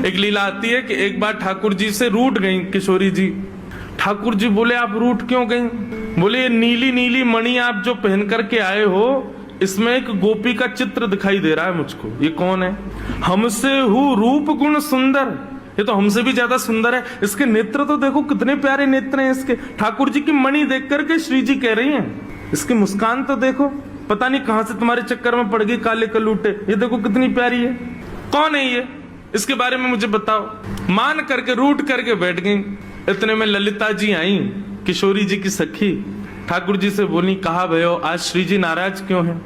एक लीला आती है कि एक बार ठाकुर जी से रूठ गई किशोरी जी। ठाकुर जी बोले आप रूठ क्यों गई? बोले ये नीली नीली मणि आप जो पहन करके आए हो, इसमें एक गोपी का चित्र दिखाई दे रहा है मुझको। ये कौन है? हमसे हूँ रूप गुण सुंदर, ये तो हमसे भी ज्यादा सुंदर है। इसके नेत्र तो देखो कितने प्यारे नेत्र हैं इसके। ठाकुर जी की मणि देख करके श्री जी कह रही हैं, इसकी मुस्कान तो देखो, पता नहीं कहां से तुम्हारे चक्कर में पड़ गई काले कलूटे, ये देखो कितनी प्यारी है। कौन है ये? इसके बारे में मुझे बताओ। मान करके रूठ करके बैठ गई। इतने में ललिता जी आई, किशोरी जी की सखी। ठाकुर जी से बोली, कहा भयो आज श्री जी नाराज क्यों हैं?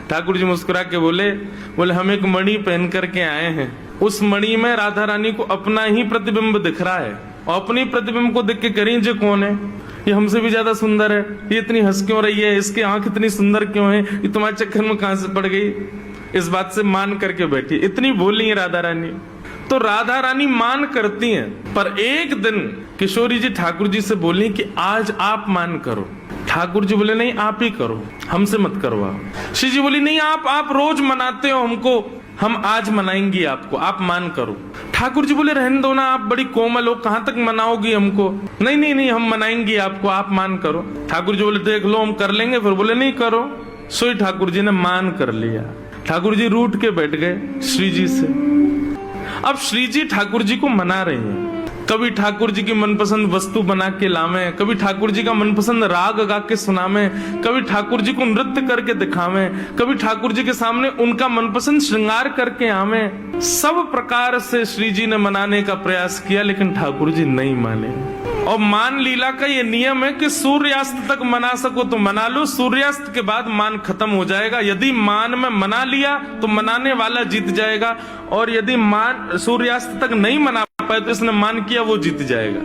ठाकुर जी मुस्कुरा के बोले हम एक मणि पहन करके आए हैं, उस मणि में राधा रानी को अपना ही प्रतिबिंब दिख रहा है, और अपनी प्रतिबिंब को देख के करें जे कौन है? ये हमसे भी ज्यादा सुंदर है, ये इतनी हंस क्यों रही है, इसकी आंख इतनी सुंदर क्यों है, ये तुम्हारे चक्कर में कहां से पड़ गई? इस बात से मान करके बैठी। इतनी बोली है राधा रानी। तो राधा रानी मान करती हैं, पर एक दिन किशोरी जी ठाकुर जी से बोली कि आज आप मान करो। ठाकुर जी बोले नहीं आप ही करो, हमसे मत करवाओ। श्री जी बोली नहीं आप रोज मनाते हो हमको, हम आज मनाएंगी आपको, आप मान करो। ठाकुर जी बोले रहने दो ना, आप बड़ी कोमल हो, कहां तक मनाओगी हमको? नहीं हम मनाएंगी आपको, आप मान करो। ठाकुर जी बोले देख लो हम कर लेंगे। फिर बोले नहीं करो। सोई ठाकुर जी ने मान कर लिया। ठाकुर जी रूठ के बैठ गए श्री जी से। अब श्री जी ठाकुर जी को मना रहे हैं। कभी ठाकुर जी की मनपसंद वस्तु बना के लावे, कभी ठाकुर जी का मनपसंद राग गा के सुनावे, कभी ठाकुर जी को नृत्य करके दिखावे, कभी ठाकुर जी के सामने उनका मनपसंद श्रृंगार करके आवे। सब प्रकार से श्री जी ने मनाने का प्रयास किया, लेकिन ठाकुर जी नहीं माने। और मान लीला का ये नियम है कि सूर्यास्त तक मना सको तो मना लो, सूर्यास्त के बाद मान खत्म हो जाएगा। यदि मान में मना लिया तो मनाने वाला जीत जाएगा, और यदि मान सूर्यास्त तक नहीं मना पाए तो इसने मान किया वो जीत जाएगा।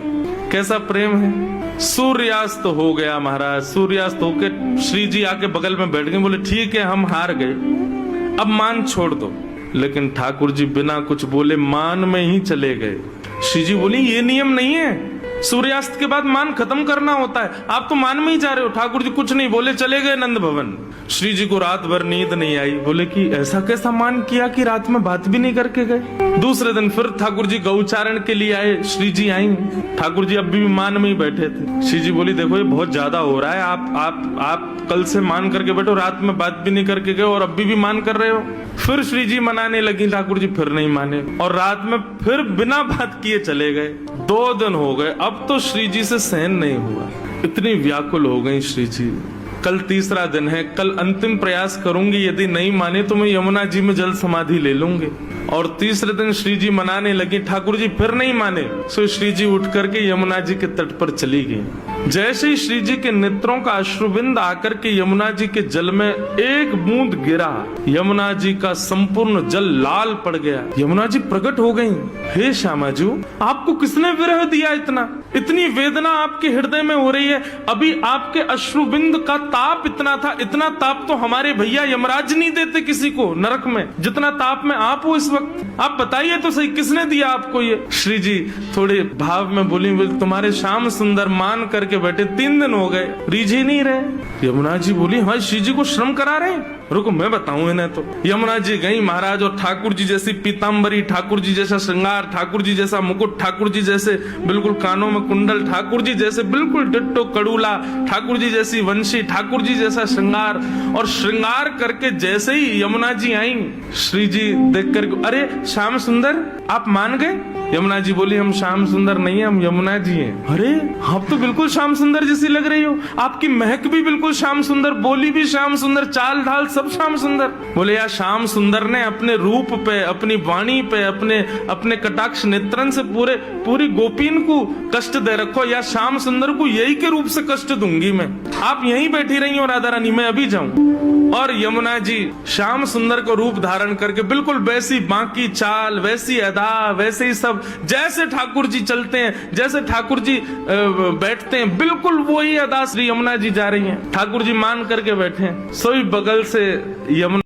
कैसा प्रेम है। सूर्यास्त हो गया महाराज। सूर्यास्त होके श्री जी आके बगल में बैठ गए। बोले ठीक है हम हार गए, अब मान छोड़ दो। लेकिन ठाकुर जी बिना कुछ बोले मान में ही चले गए। श्री जी बोली ये नियम नहीं है, सूर्यास्त के बाद मान खत्म करना होता है, आप तो मान में ही जा रहे हो। ठाकुर जी कुछ नहीं बोले, चले गए नंद भवन। श्री जी को रात भर नींद नहीं आई। बोले कि ऐसा कैसा मान किया कि रात में बात भी नहीं करके गए। दूसरे दिन फिर ठाकुर जी गौचारण के लिए आए। श्री जी आई, ठाकुर जी अब भी मान में ही बैठे थे। श्री जी बोली देखो ये बहुत ज्यादा हो रहा है, आप कल से मान करके बैठो, रात में बात भी नहीं करके गए और अभी भी मान कर रहे हो। फिर श्री जी मनाने लगी, ठाकुर जी फिर नहीं माने, और रात में फिर बिना बात किए चले गए। 2 दिन हो गए, अब तो श्री जी से सहन नहीं हुआ। इतनी व्याकुल हो गई श्री जी। कल तीसरा दिन है, कल अंतिम प्रयास करूंगी, यदि नहीं माने तो मैं यमुना जी में जल समाधि ले लूंगी। और तीसरे दिन श्री जी मनाने लगी, ठाकुर जी फिर नहीं माने। सो श्री जी उठ करके यमुना जी के तट पर चली गई। जैसे ही श्री जी के नेत्रों का अश्रुबिंद आकर के यमुना जी के जल में एक बूंद गिरा, यमुना जी का संपूर्ण जल लाल पड़ गया। यमुना जी प्रकट हो गई। हे श्यामा जी, आपको किसने विरह दिया? इतनी वेदना आपके हृदय में हो रही है। अभी आपके अश्रुबिंद का ताप इतना था, इतना ताप तो हमारे भैया यमराज नहीं देते किसी को नरक में, जितना ताप में आप हो इस वक्त। आप बताइए तो सही, किसने दिया आपको ये? श्री जी थोड़े भाव में बोली, तुम्हारे श्याम सुंदर मान करके बैठे 3 दिन हो गए, रीझे नहीं रहे। यमुना जी बोली हाँ श्री जी को श्रम करा रहे हैं, रुको मैं बताऊं इन्हें। तो यमुना जी गई महाराज, और ठाकुर जी जैसी पीताम्बरी, ठाकुर जी जैसा श्रृंगार, ठाकुर जी जैसा मुकुट, ठाकुर जी जैसे बिल्कुल कानों में कुंडल, ठाकुर जी जैसे बिल्कुल डिट्टो कड़ूला, ठाकुर जी जैसी वंशी, ठाकुर जी जैसा श्रृंगार। और श्रृंगार करके जैसे ही यमुना जी आई, श्री जी देख कर अरे श्याम सुंदर आप मान गए? यमुना जी बोली हम श्याम सुंदर नहीं है, हम यमुना जी हैं। अरे आप तो बिल्कुल श्याम सुंदर जैसी लग रही हो, आपकी महक भी बिल्कुल श्याम सुंदर, बोली भी श्याम सुंदर, चाल ढाल सब श्याम सुंदर। बोले यार श्याम सुंदर ने अपने रूप पे, अपनी वाणी पे, अपने कटाक्ष नेत्रन से पूरी गोपीन को कष्ट दे रखो। या श्याम सुंदर को यही के रूप से कष्ट दूंगी मैं, आप यहीं बैठी रही हो राधा रानी, मैं अभी जाऊं। और यमुना जी श्याम सुंदर को रूप धारण करके बिल्कुल वैसी बाकी चाल, वैसी अदा, वैसे ही सब, जैसे ठाकुर जी चलते हैं, जैसे ठाकुर जी बैठते हैं, बिल्कुल वही अदा श्री यमुना जी जा रही हैं। ठाकुर जी मान करके बैठे हैं। सोई बगल से यमुना